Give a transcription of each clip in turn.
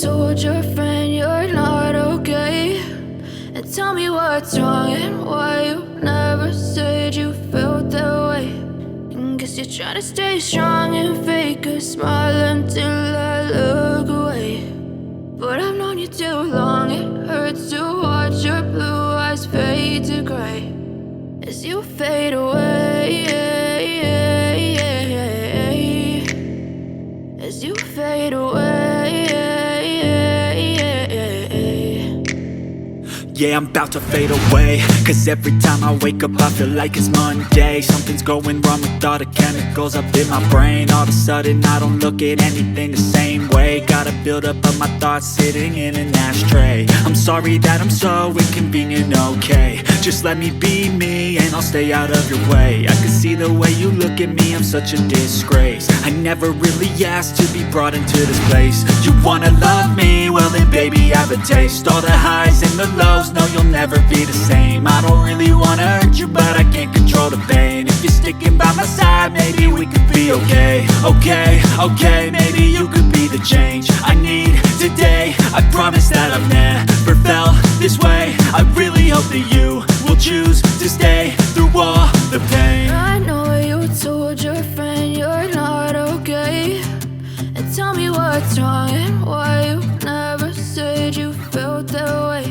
told your friend you're not okay, and tell me what's wrong and why you never said you felt that way. And guess you're trying to stay strong and fake a smile until I look away. But I've known you too long, it hurts to watch your blue eyes fade to gray as you fade away, as you fade away. Yeah, I'm about to fade away, cause every time I wake up I feel like it's Monday. Something's going wrong with all the chemicals up in my brain. All of a sudden I don't look at anything the same way. Gotta build up of my thoughts sitting in an ashtray. I'm sorry that I'm so inconvenient, okay. Just let me be me and I'll stay out of your way. I can see the way you look at me, I'm such a disgrace. I never really asked to be brought into this place. You wanna love me? Well then baby I have a taste. All the highs and the lows, no you'll never be the same. I don't really wanna hurt you but I can't control the pain. If you're sticking by my side maybe we could be okay. Okay, maybe you could be the change I need today. I promise that I've never felt this way. I really hope that you will choose to stay through all the pain. I know you told your friend you're not okay, and tell me what's wrong and why you never said you felt that way.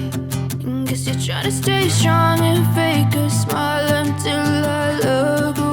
And guess you're trying to stay strong and fake a smile until I look away.